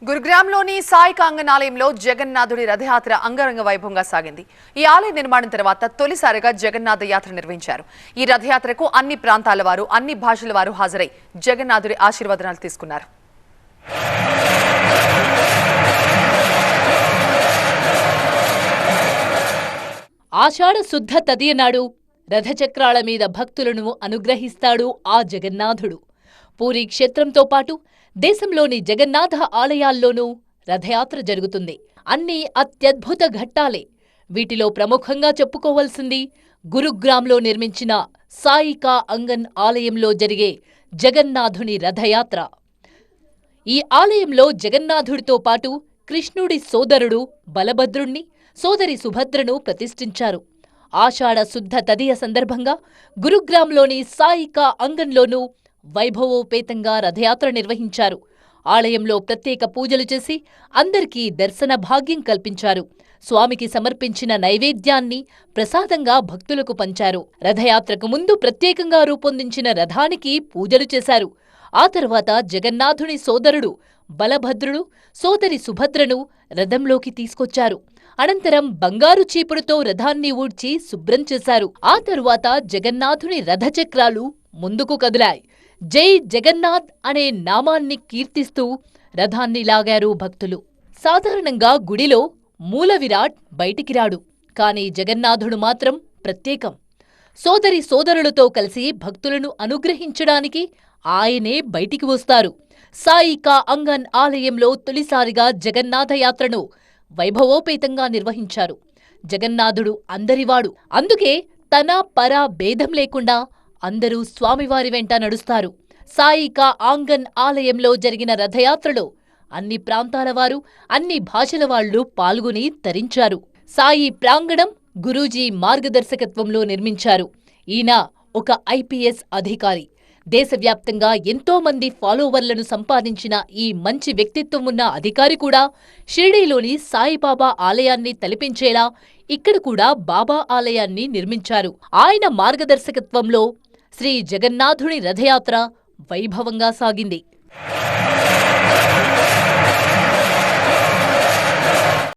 గురుగ్రామ్లోని సాయి కాంగన్ ఆలయంలో జగన్నాథుడి రథయాత్ర అంగరంగ వైభవంగా సాగింది. ఈ ఆలయ నిర్మాణం తర్వాత తొలిసారిగా జగన్నాథ యాత్ర నిర్వహించారు. ఈ రథయాత్రకు అన్ని ప్రాంతాల వారు, అన్ని భాషల వారు హాజరై జగన్నాథుడి ఆశీర్వాదాలు తీసుకున్నారు. ఆషాఢ శుద్ధ తదియ నాడు రథచక్రాల మీద భక్తులను అనుగ్రహిస్తాడు ఆ జగన్నాథుడు. పూరీ క్షేత్రంతో పాటు దేశంలోని జగన్నాథ ఆలయాల్లోనూ రథయాత్ర జరుగుతుంది. అన్నీ అత్యద్భుత ఘట్టాలే. వీటిలో ప్రముఖంగా చెప్పుకోవలసింది గురుగ్రామ్లో నిర్మించిన సాయి కా అంగన్ ఆలయంలో జరిగే జగన్నాథుని రథయాత్ర. ఈ ఆలయంలో జగన్నాథుడితో పాటు కృష్ణుడి సోదరుడు బలభద్రుణ్ణి, సోదరి సుభద్రను ప్రతిష్ఠించారు. ఆషాఢ శుద్ధ తదియ సందర్భంగా గురుగ్రామ్లోని సాయి కా అంగన్లోనూ వైభవోపేతంగా రథయాత్ర నిర్వహించారు. ఆలయంలో ప్రత్యేక పూజలు చేసి అందరికీ దర్శన భాగ్యం కల్పించారు. స్వామికి సమర్పించిన నైవేద్యాన్ని ప్రసాదంగా భక్తులకు పంచారు. రథయాత్రకు ముందు ప్రత్యేకంగా రూపొందించిన రథానికి పూజలు చేశారు. ఆ తర్వాత జగన్నాథుని సోదరుడు బలభద్రుడు, సోదరి సుభద్రను రథంలోకి తీసుకొచ్చారు. అనంతరం బంగారు చీపురుతో రథాన్ని ఊడ్చి శుభ్రం చేశారు. ఆ తరువాత జగన్నాథుని రథచక్రాలు ముందుకు కదిలాయి. జై జగన్నాథ్ అనే నామాన్ని కీర్తిస్తూ రథాన్ని లాగారు భక్తులు. సాధారణంగా గుడిలో మూల విరాట్ బయటికి రాడు, కాని జగన్నాథుడు మాత్రం ప్రత్యేకం. సోదరి సోదరులతో కలిసి భక్తులను అనుగ్రహించడానికి ఆయనే బయటికి వస్తారు. సాయి కా అంగన్ ఆలయంలో తొలిసారిగా జగన్నాథ యాత్రను వైభవోపేతంగా నిర్వహించారు. జగన్నాథుడు అందరివాడు, అందుకే తన పర భేదం లేకుండా అందరూ స్వామివారి వెంట నడుస్తారు. సాయి కా ఆంగన్ ఆలయంలో జరిగిన రథయాత్రలో అన్ని ప్రాంతాల వారు, అన్ని భాషల వాళ్లు పాల్గొని తరించారు. సాయి ప్రాంగణం గురూజీ మార్గదర్శకత్వంలో నిర్మించారు. ఈయన ఒక ఐపీఎస్ అధికారి. దేశవ్యాప్తంగా ఎంతో మంది ఫాలోవర్లను సంపాదించిన ఈ మంచి వ్యక్తిత్వం ఉన్న అధికారి కూడా షిర్డీలోని సాయిబాబా ఆలయాన్ని తలపించేలా ఇక్కడ కూడా బాబా ఆలయాన్ని నిర్మించారు. ఆయన మార్గదర్శకత్వంలో శ్రీ జగన్నాథుని రథయాత్ర వైభవంగా సాగింది.